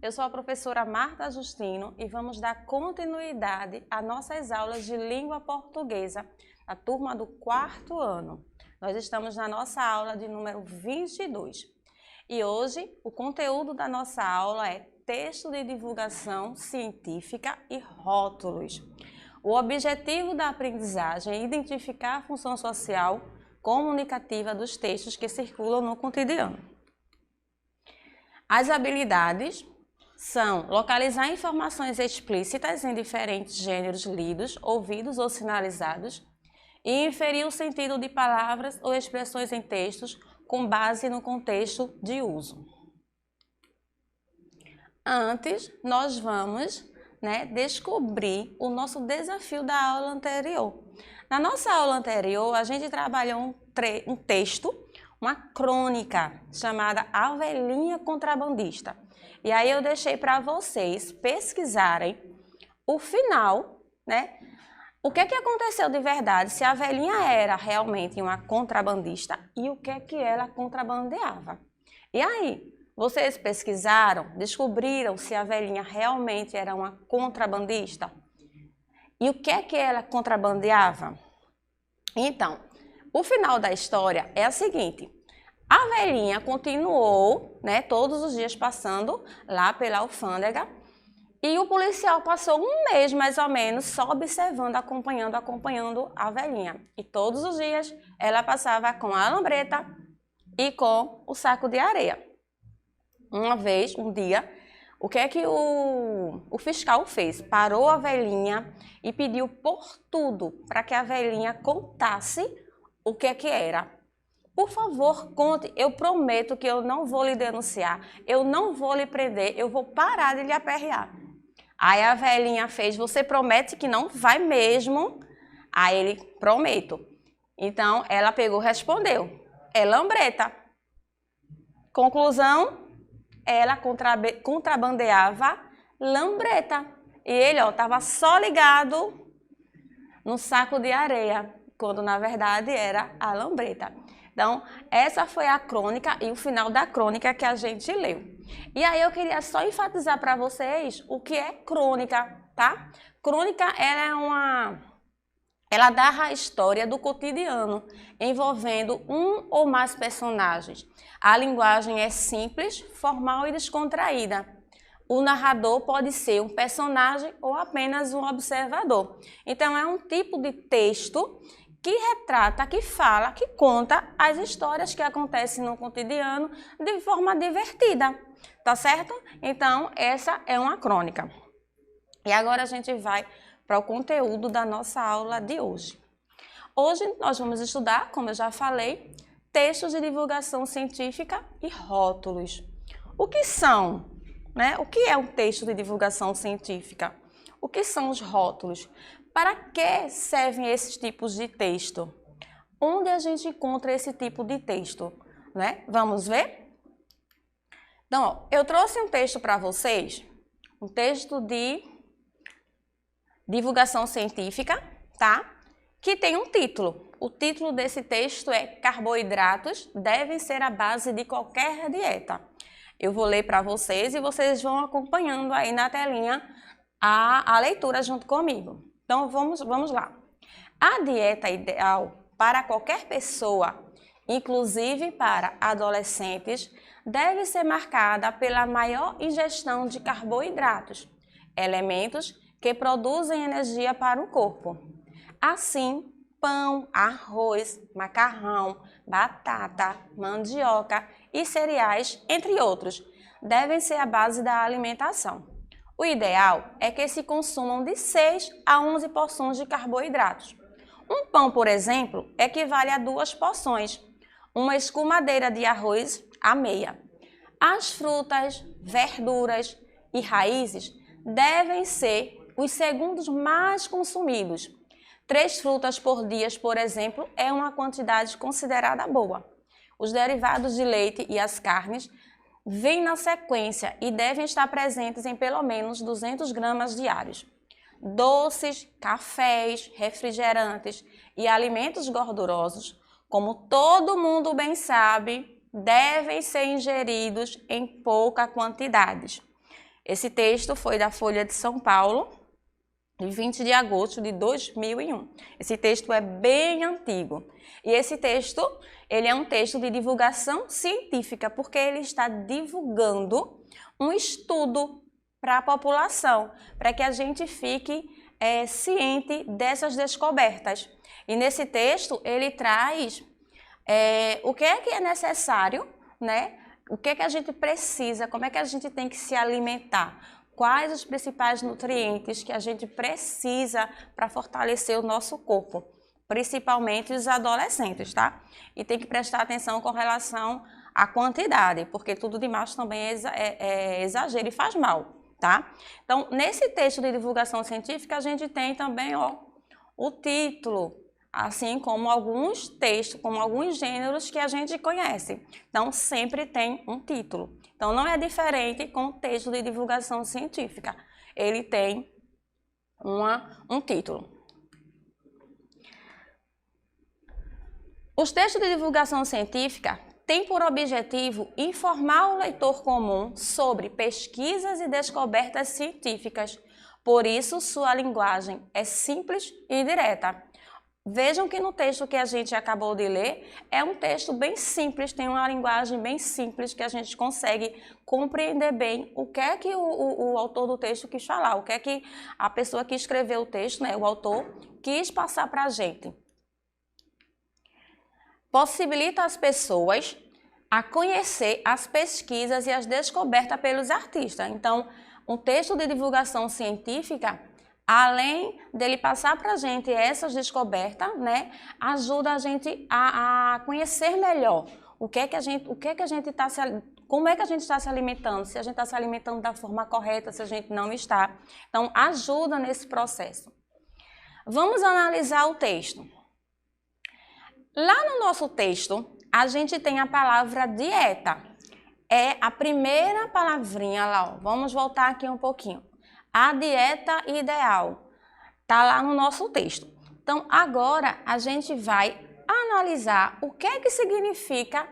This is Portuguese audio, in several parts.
eu sou a professora Marta Justino e vamos dar continuidade às nossas aulas de língua portuguesa, a turma do 4º ano. Nós estamos na nossa aula de número 22 e hoje o conteúdo da nossa aula é texto de divulgação científica e rótulos. O objetivo da aprendizagem é identificar a função social comunicativa dos textos que circulam no cotidiano. As habilidades são localizar informações explícitas em diferentes gêneros lidos, ouvidos ou sinalizados e inferir o sentido de palavras ou expressões em textos com base no contexto de uso. Antes, nós vamos descobrir o nosso desafio da aula anterior. Na nossa aula anterior, a gente trabalhou um texto, uma crônica chamada A Velhinha Contrabandista. E aí eu deixei para vocês pesquisarem o final, o que aconteceu de verdade, se a velhinha era realmente uma contrabandista e o que ela contrabandeava. E aí, vocês pesquisaram, descobriram se a velhinha realmente era uma contrabandista? E o que ela contrabandeava? Então, o final da história é o seguinte: a velhinha continuou, todos os dias passando lá pela alfândega e o policial passou um mês mais ou menos só observando, acompanhando a velhinha. E todos os dias ela passava com a lambreta e com o saco de areia. Um dia, o que o fiscal fez? Parou a velhinha e pediu por tudo para que a velhinha contasse o que era. Por favor, conte, eu prometo que eu não vou lhe denunciar, eu não vou lhe prender, eu vou parar de lhe aperrear. Aí a velhinha fez, você promete que não vai mesmo? Aí ele, prometo. Então ela pegou e respondeu, é lambreta. Conclusão, ela contrabandeava lambreta. E ele estava só ligado no saco de areia, quando na verdade era a lambreta. Então, essa foi a crônica e o final da crônica que a gente leu. E aí eu queria só enfatizar para vocês o que é crônica, tá? Crônica, ela narra a história do cotidiano, envolvendo um ou mais personagens. A linguagem é simples, formal e descontraída. O narrador pode ser um personagem ou apenas um observador. Então, é um tipo de texto que retrata, que fala, que conta as histórias que acontecem no cotidiano de forma divertida, tá certo? Então, essa é uma crônica. E agora a gente vai para o conteúdo da nossa aula de hoje. Hoje nós vamos estudar, como eu já falei, textos de divulgação científica e rótulos. O que são? O que é um texto de divulgação científica? O que são os rótulos? Para que servem esses tipos de texto? Onde a gente encontra esse tipo de texto? Vamos ver? Então, eu trouxe um texto para vocês, um texto de divulgação científica, tá? Que tem um título. O título desse texto é Carboidratos devem ser a base de qualquer dieta. Eu vou ler para vocês e vocês vão acompanhando aí na telinha a leitura junto comigo. Então, vamos lá. A dieta ideal para qualquer pessoa, inclusive para adolescentes, deve ser marcada pela maior ingestão de carboidratos, elementos que produzem energia para o corpo. Assim, pão, arroz, macarrão, batata, mandioca e cereais, entre outros, devem ser a base da alimentação. O ideal é que se consumam de 6 a 11 porções de carboidratos. Um pão, por exemplo, equivale a 2 porções, uma escumadeira de arroz a meia. As frutas, verduras e raízes devem ser os segundos mais consumidos. 3 frutas por dia, por exemplo, é uma quantidade considerada boa. Os derivados de leite e as carnes vêm na sequência e devem estar presentes em pelo menos 200 gramas diários. Doces, cafés, refrigerantes e alimentos gordurosos, como todo mundo bem sabe, devem ser ingeridos em pouca quantidade. Esse texto foi da Folha de São Paulo, de 20 de agosto de 2001. Esse texto é bem antigo. E esse texto, ele é um texto de divulgação científica, porque ele está divulgando um estudo para a população, para que a gente fique ciente dessas descobertas. E nesse texto, ele traz o que é necessário, né? O que é que a gente precisa, como é que a gente tem que se alimentar, quais os principais nutrientes que a gente precisa para fortalecer o nosso corpo, principalmente os adolescentes, tá? E tem que prestar atenção com relação à quantidade, porque tudo demais também é exagero e faz mal, tá? Então, nesse texto de divulgação científica, a gente tem também, ó, o título, assim como alguns textos, como alguns gêneros que a gente conhece. Então, sempre tem um título. Então, não é diferente com o texto de divulgação científica. Ele tem um título. Os textos de divulgação científica têm por objetivo informar o leitor comum sobre pesquisas e descobertas científicas. Por isso, sua linguagem é simples e direta. Vejam que no texto que a gente acabou de ler, é um texto bem simples, tem uma linguagem bem simples que a gente consegue compreender bem o que é que o autor do texto quis falar, o que é que a pessoa que escreveu o texto, né, o autor, quis passar para a gente. Possibilita as pessoas a conhecer as pesquisas e as descobertas pelos artistas. Então, um texto de divulgação científica, além dele passar para a gente essas descobertas, né, ajuda a gente a conhecer melhor como é que a gente está se alimentando, se a gente está se alimentando da forma correta, se a gente não está. Então, ajuda nesse processo. Vamos analisar o texto. Lá no nosso texto, a gente tem a palavra dieta. É a primeira palavrinha lá, ó. Vamos voltar aqui um pouquinho. A dieta ideal está lá no nosso texto. Então, agora a gente vai analisar o que é que significa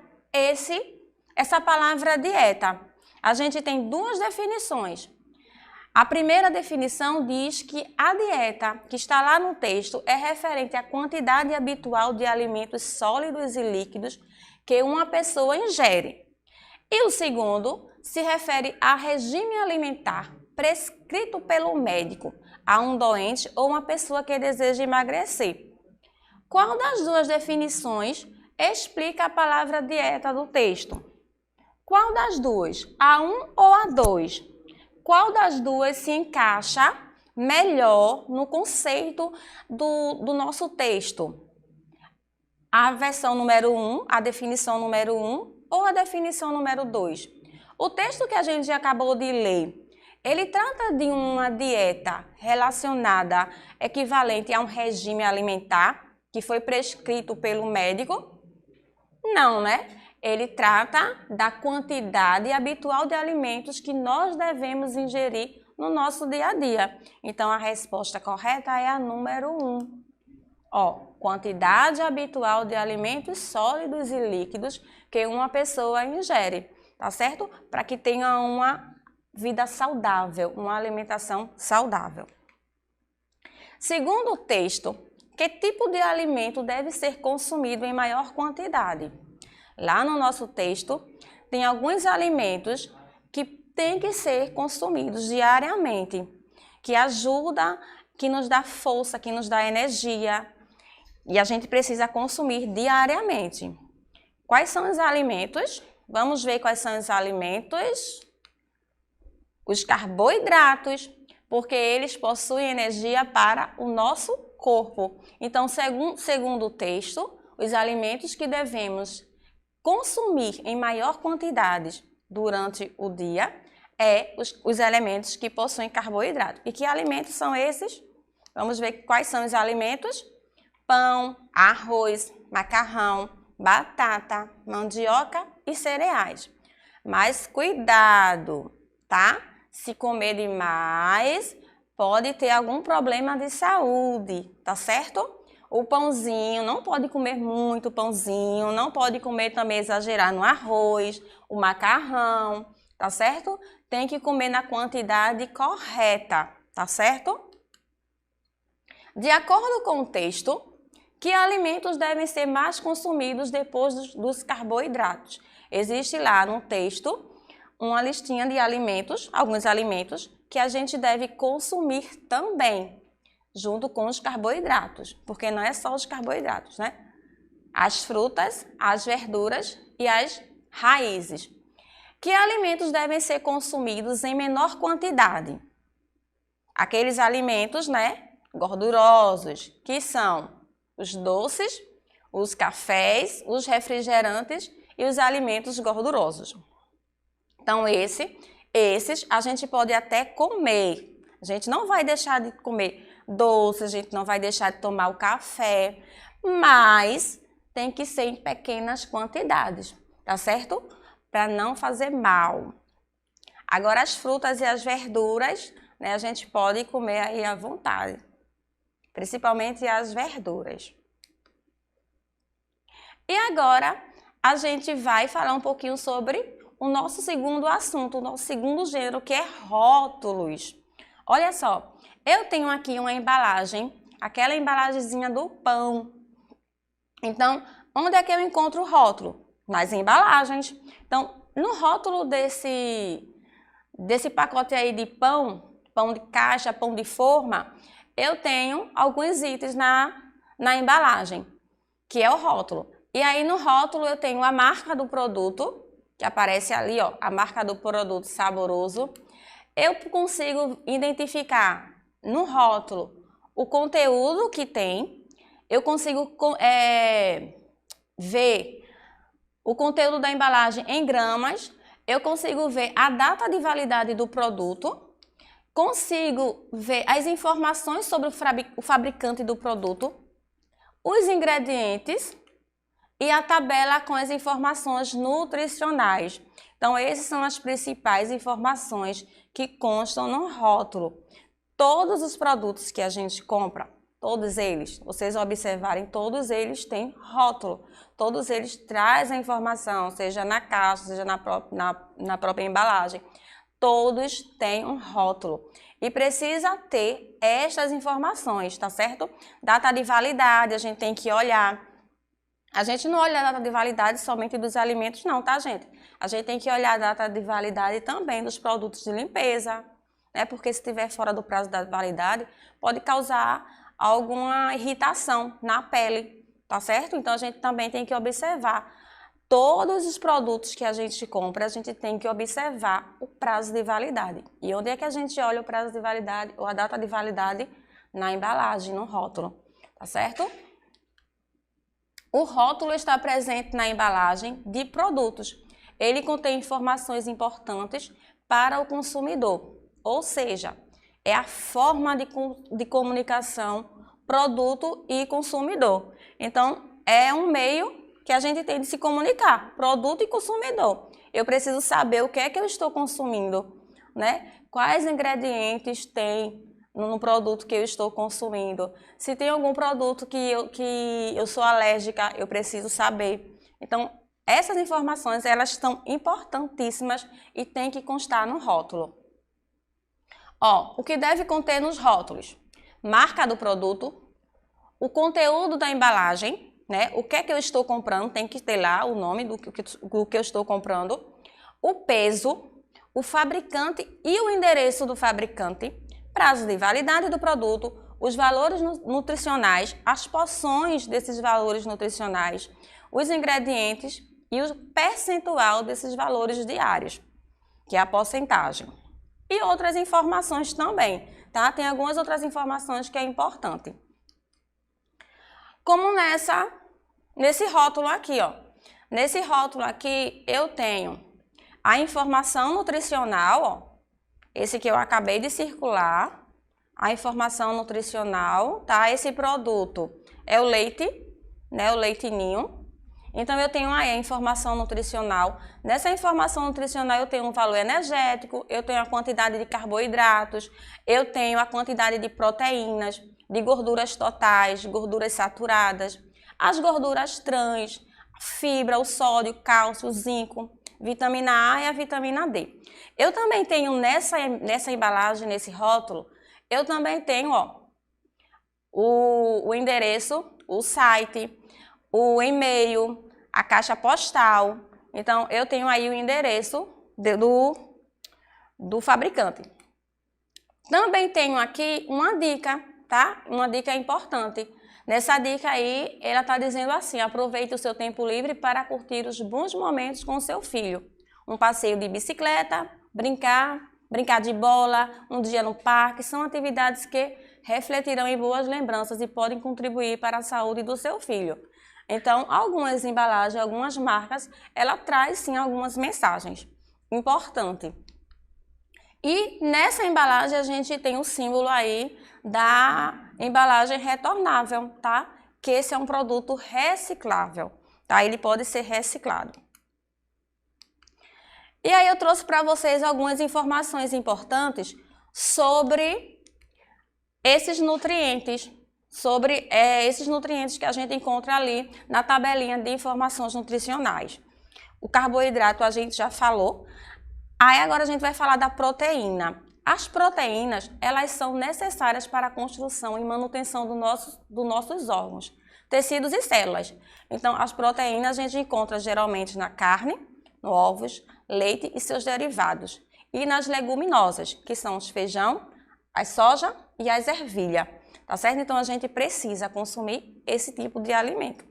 essa palavra dieta. A gente tem duas definições. A primeira definição diz que a dieta que está lá no texto é referente à quantidade habitual de alimentos sólidos e líquidos que uma pessoa ingere. E o segundo se refere a regime alimentar prescrito pelo médico a um doente ou uma pessoa que deseja emagrecer. Qual das duas definições explica a palavra dieta do texto? Qual das duas? A 1 ou a 2? Qual das duas se encaixa melhor no conceito do nosso texto? A versão número 1, a definição número 1 ou a definição número 2? O texto que a gente acabou de ler, ele trata de uma dieta relacionada, equivalente a um regime alimentar que foi prescrito pelo médico? Não, né? Ele trata da quantidade habitual de alimentos que nós devemos ingerir no nosso dia a dia. Então, a resposta correta é a número 1. Ó, quantidade habitual de alimentos sólidos e líquidos que uma pessoa ingere, tá certo? Para que tenha uma vida saudável, uma alimentação saudável. Segundo o texto, que tipo de alimento deve ser consumido em maior quantidade? Lá no nosso texto, tem alguns alimentos que têm que ser consumidos diariamente, que ajuda, que nos dá força, que nos dá energia, e a gente precisa consumir diariamente. Quais são os alimentos? Vamos ver quais são os alimentos. Os carboidratos, porque eles possuem energia para o nosso corpo. Então, segundo o texto, os alimentos que devemos consumir em maior quantidade durante o dia os elementos que possuem carboidrato. E que alimentos são esses? Vamos ver quais são os alimentos. Pão, arroz, macarrão, batata, mandioca e cereais. Mas cuidado, tá? Se comer demais, pode ter algum problema de saúde, tá certo? O pãozinho, não pode comer muito pãozinho, não pode comer também exagerar no arroz, o macarrão, tá certo? Tem que comer na quantidade correta, tá certo? De acordo com o texto, que alimentos devem ser mais consumidos depois dos carboidratos? Existe lá no texto uma listinha de alimentos, alguns alimentos, que a gente deve consumir também, junto com os carboidratos, porque não é só os carboidratos, né? As frutas, as verduras e as raízes. Que alimentos devem ser consumidos em menor quantidade? Aqueles alimentos, né, gordurosos, que são os doces, os cafés, os refrigerantes e os alimentos gordurosos. Então, esses a gente pode até comer. A gente não vai deixar de comer doce, a gente não vai deixar de tomar o café, mas tem que ser em pequenas quantidades, tá certo? Para não fazer mal. Agora, as frutas e as verduras, né, a gente pode comer aí à vontade, principalmente as verduras. E agora, a gente vai falar um pouquinho sobre o nosso segundo assunto, o nosso segundo gênero, que é rótulos. Olha só, eu tenho aqui uma embalagem, aquela embalagenzinha do pão. Então, onde é que eu encontro o rótulo? Nas embalagens. Então, no rótulo desse pacote aí de pão, pão de caixa, pão de forma, eu tenho alguns itens na embalagem, que é o rótulo. E aí no rótulo eu tenho a marca do produto, que aparece ali, ó, a marca do produto saboroso. Eu consigo identificar no rótulo o conteúdo que tem, eu consigo ver o conteúdo da embalagem em gramas, eu consigo ver a data de validade do produto, consigo ver as informações sobre o fabricante do produto, os ingredientes e a tabela com as informações nutricionais. Então, essas são as principais informações que constam no rótulo. Todos os produtos que a gente compra, todos eles, vocês observarem, todos eles têm rótulo. Todos eles trazem a informação, seja na caixa, seja na própria embalagem. Todos têm um rótulo. E precisa ter estas informações, tá certo? Data de validade, a gente tem que olhar. A gente não olha a data de validade somente dos alimentos, não, tá, gente? A gente tem que olhar a data de validade também dos produtos de limpeza, né? Porque se estiver fora do prazo da validade, pode causar alguma irritação na pele, tá certo? Então, a gente também tem que observar. Todos os produtos que a gente compra, a gente tem que observar o prazo de validade. E onde é que a gente olha o prazo de validade ou a data de validade? Na embalagem, no rótulo, tá certo? O rótulo está presente na embalagem de produtos. Ele contém informações importantes para o consumidor, ou seja, é a forma de comunicação produto e consumidor. Então, é um meio que a gente tem de se comunicar, produto e consumidor. Eu preciso saber o que é que eu estou consumindo, né? Quais ingredientes tem no produto que eu estou consumindo. Se tem algum produto que eu sou alérgica, eu preciso saber. Então, essas informações, elas estão importantíssimas e tem que constar no rótulo. Ó, o que deve conter nos rótulos? Marca do produto, o conteúdo da embalagem, né? O que é que eu estou comprando, tem que ter lá o nome do que eu estou comprando, o peso, o fabricante e o endereço do fabricante, prazo de validade do produto, os valores nutricionais, as porções desses valores nutricionais, os ingredientes e o percentual desses valores diários, que é a porcentagem. E outras informações também, tá? Tem algumas outras informações que é importante. Como nesse rótulo aqui, ó. Nesse rótulo aqui eu tenho a informação nutricional, ó. Esse que eu acabei de circular, a informação nutricional, tá? Esse produto é o leite, né? O leite ninho. Então, eu tenho aí a informação nutricional. Nessa informação nutricional, eu tenho um valor energético, eu tenho a quantidade de carboidratos, eu tenho a quantidade de proteínas, de gorduras totais, gorduras saturadas, as gorduras trans, fibra, o sódio, cálcio, o zinco, vitamina A e a vitamina D. Eu também tenho nessa embalagem, nesse rótulo, eu também tenho, ó, o endereço, o site, o e-mail, a caixa postal. Então, eu tenho aí o endereço do fabricante. Também tenho aqui uma dica, tá? Uma dica importante. Nessa dica aí, ela está dizendo assim: aproveite o seu tempo livre para curtir os bons momentos com o seu filho. Um passeio de bicicleta, brincar de bola, um dia no parque, são atividades que refletirão em boas lembranças e podem contribuir para a saúde do seu filho. Então, algumas embalagens, algumas marcas, ela traz sim algumas mensagens importantes. E nessa embalagem a gente tem o símbolo aí da embalagem retornável, tá? Que esse é um produto reciclável, tá? Ele pode ser reciclado. E aí eu trouxe para vocês algumas informações importantes sobre esses nutrientes, esses nutrientes que a gente encontra ali na tabelinha de informações nutricionais. O carboidrato a gente já falou. Aí agora a gente vai falar da proteína. As proteínas, elas são necessárias para a construção e manutenção dos nossos órgãos, tecidos e células. Então, as proteínas a gente encontra geralmente na carne, no ovos, leite e seus derivados. E nas leguminosas, que são os feijão, a soja e as ervilha. Tá certo? Então, a gente precisa consumir esse tipo de alimento.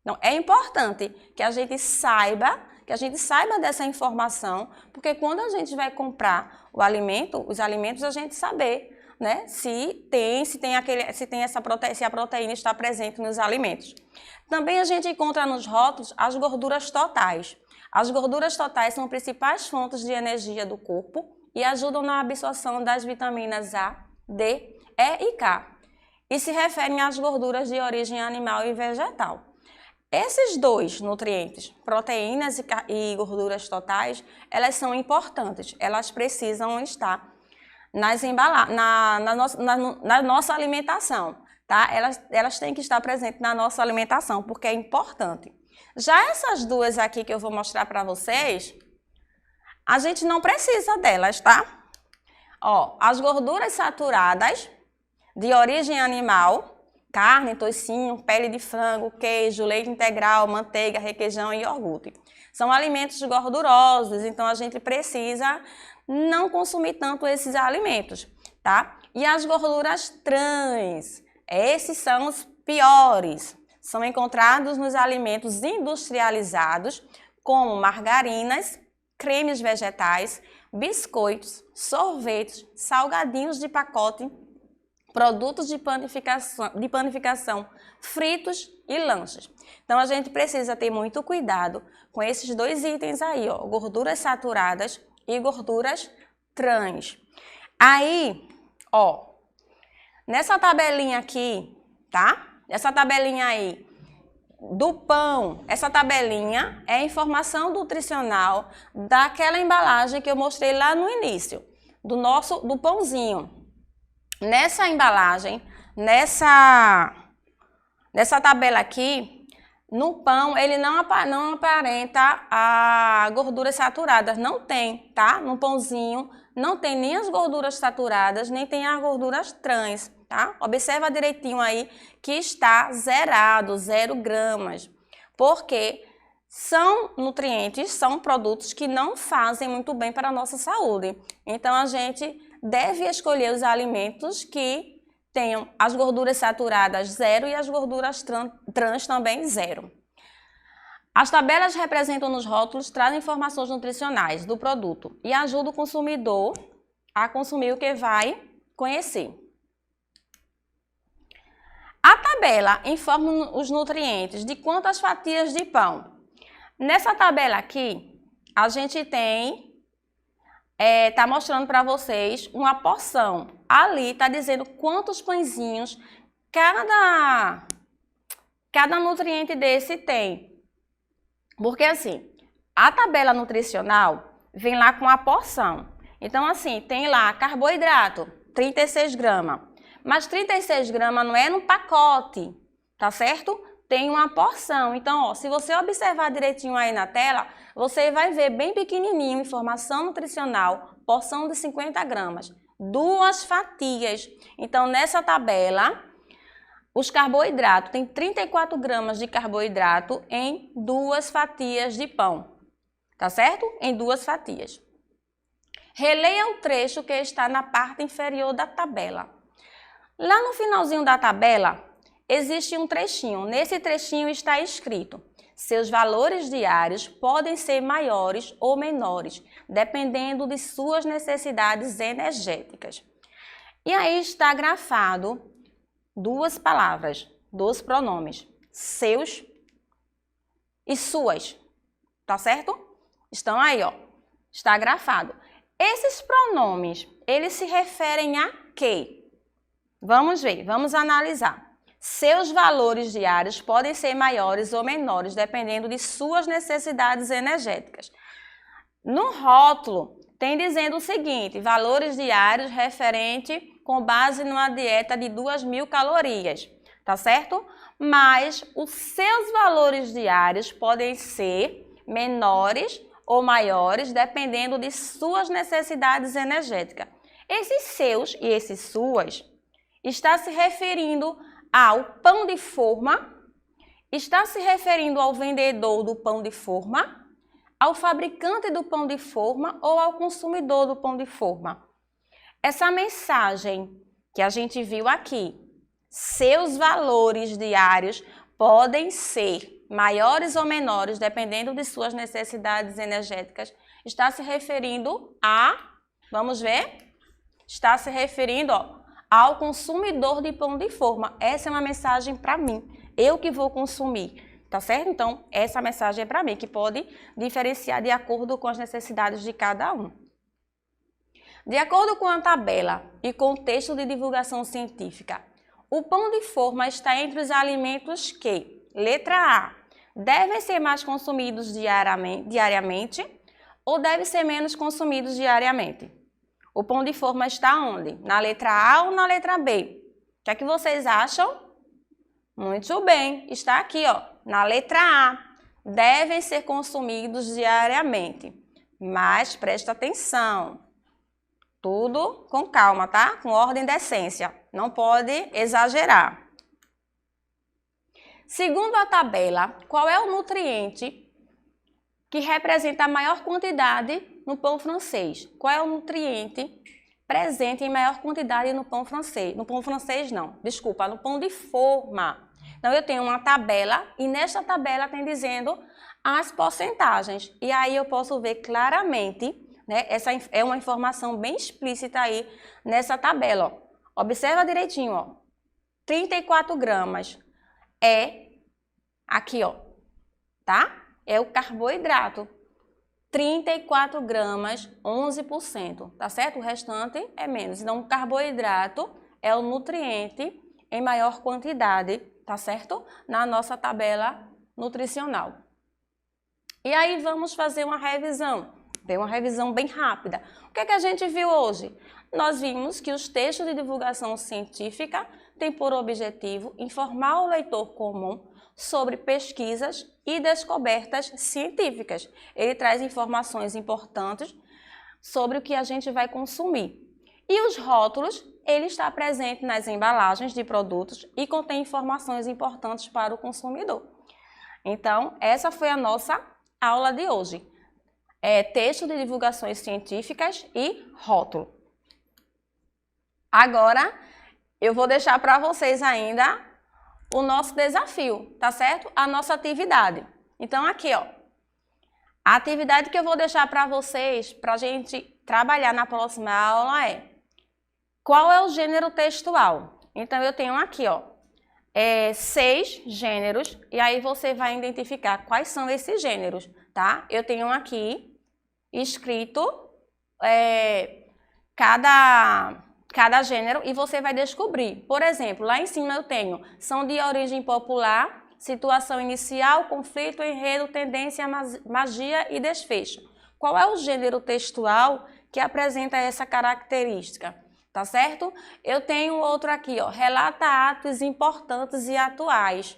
Então, é importante que a gente saiba dessa informação, porque quando a gente vai comprar os alimentos, a gente saber, né, se a proteína está presente nos alimentos. Também a gente encontra nos rótulos as gorduras totais. As gorduras totais são principais fontes de energia do corpo e ajudam na absorção das vitaminas A, D, E e K. E se referem às gorduras de origem animal e vegetal. Esses dois nutrientes, proteínas e gorduras totais, elas são importantes, elas precisam estar na nossa alimentação, tá? Elas têm que estar presentes na nossa alimentação, porque é importante. Já essas duas aqui que eu vou mostrar para vocês, a gente não precisa delas, tá? Ó, as gorduras saturadas de origem animal, carne, toicinho, pele de frango, queijo, leite integral, manteiga, requeijão e iogurte. São alimentos gordurosos, então a gente precisa não consumir tanto esses alimentos, tá? E as gorduras trans, esses são os piores. São encontrados nos alimentos industrializados, como margarinas, cremes vegetais, biscoitos, sorvetes, salgadinhos de pacote, produtos de panificação, fritos e lanches. Então, a gente precisa ter muito cuidado com esses dois itens aí, ó, gorduras saturadas e gorduras trans. Aí, ó, nessa tabelinha aqui, tá? Essa tabelinha aí do pão, essa tabelinha é a informação nutricional daquela embalagem que eu mostrei lá no início, do pãozinho. Nessa embalagem, nessa tabela aqui, no pão, ele não aparenta a gorduras saturadas, não tem, tá? No pãozinho, não tem nem as gorduras saturadas, nem tem as gorduras trans, tá? Observa direitinho aí que está zerado, 0 gramas, porque são nutrientes, são produtos que não fazem muito bem para a nossa saúde. Então, a gente deve escolher os alimentos que tenham as gorduras saturadas 0 e as gorduras trans também 0. As tabelas representam nos rótulos, trazem informações nutricionais do produto e ajudam o consumidor a consumir o que vai conhecer. A tabela informa os nutrientes de quantas fatias de pão. Nessa tabela aqui, a gente tem tá mostrando para vocês uma porção. Ali tá dizendo quantos pãezinhos cada nutriente desse tem. Porque assim, a tabela nutricional vem lá com a porção. Então assim, tem lá carboidrato, 36 gramas. Mas 36 gramas não é no pacote, tá certo? tem uma porção. Então, ó, se você observar direitinho aí na tela, você vai ver bem pequenininho, informação nutricional, porção de 50 gramas, 2 fatias. Então, nessa tabela, os carboidratos, tem 34 gramas de carboidrato em 2 fatias de pão, tá certo? Em 2 fatias. Releia o trecho que está na parte inferior da tabela. Lá no finalzinho da tabela, existe um trechinho. Nesse trechinho está escrito: seus valores diários podem ser maiores ou menores, dependendo de suas necessidades energéticas. E aí está grafado 2 palavras, 2 pronomes, seus e suas, tá certo? Estão aí, ó, está grafado. Esses pronomes, eles se referem a quê? Vamos ver, vamos analisar. Seus valores diários podem ser maiores ou menores, dependendo de suas necessidades energéticas. No rótulo, tem dizendo o seguinte: valores diários referente com base numa dieta de 2.000 calorias, tá certo? Mas os seus valores diários podem ser menores ou maiores, dependendo de suas necessidades energéticas. Esses seus e esses suas está se referindo ao pão de forma, está se referindo ao vendedor do pão de forma, ao fabricante do pão de forma ou ao consumidor do pão de forma. Essa mensagem que a gente viu aqui, seus valores diários podem ser maiores ou menores, dependendo de suas necessidades energéticas, está se referindo a, vamos ver? Está se referindo, ó, ao consumidor de pão de forma. Essa é uma mensagem para mim, eu que vou consumir, tá certo? Então, essa mensagem é para mim, que pode diferenciar de acordo com as necessidades de cada um. De acordo com a tabela e com o texto de divulgação científica, o pão de forma está entre os alimentos que, letra A, devem ser mais consumidos diariamente ou devem ser menos consumidos diariamente? O pão de forma está onde? Na letra A ou na letra B? O que é que vocês acham? Muito bem, está aqui, ó, na letra A. Devem ser consumidos diariamente. Mas presta atenção. Tudo com calma, tá? Com ordem e decência. Não pode exagerar. Segundo a tabela, qual é o nutriente que representa a maior quantidade no pão francês? Qual é o nutriente presente em maior quantidade no pão francês? No pão francês não, desculpa, no pão de forma. Então eu tenho uma tabela e nesta tabela tem dizendo as porcentagens. E aí eu posso ver claramente, né? Essa é uma informação bem explícita aí nessa tabela, ó. Observa direitinho, ó. 34 gramas é aqui, ó, tá? É o carboidrato. 34 gramas, 11%, tá certo? O restante é menos. Então, o carboidrato é o nutriente em maior quantidade, tá certo? Na nossa tabela nutricional. E aí, vamos fazer uma revisão. Tem uma revisão bem rápida. O que é que a gente viu hoje? Nós vimos que os textos de divulgação científica têm por objetivo informar o leitor comum sobre pesquisas e descobertas científicas. Ele traz informações importantes sobre o que a gente vai consumir. E os rótulos, ele está presente nas embalagens de produtos e contém informações importantes para o consumidor. Então, essa foi a nossa aula de hoje. Texto de divulgações científicas e rótulo. Agora, eu vou deixar para vocês ainda o nosso desafio, tá certo? A nossa atividade. Então, aqui, ó, a atividade que eu vou deixar para vocês, para a gente trabalhar na próxima aula é: qual é o gênero textual? Então, eu tenho aqui, ó, 6 gêneros, e aí você vai identificar quais são esses gêneros, tá? Eu tenho aqui escrito cada gênero e você vai descobrir. Por exemplo, lá em cima eu tenho: são de origem popular, situação inicial, conflito, enredo, tendência, magia e desfecho. Qual é o gênero textual que apresenta essa característica? Tá certo? Eu tenho outro aqui, ó, relata atos importantes e atuais.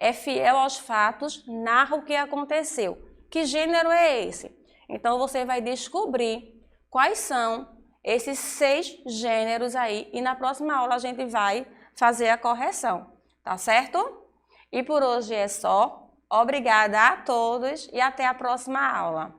é fiel aos fatos, narra o que aconteceu. Que gênero é esse? Então, você vai descobrir quais são esses 6 gêneros aí e na próxima aula a gente vai fazer a correção, tá certo? E por hoje é só. Obrigada a todos e até a próxima aula.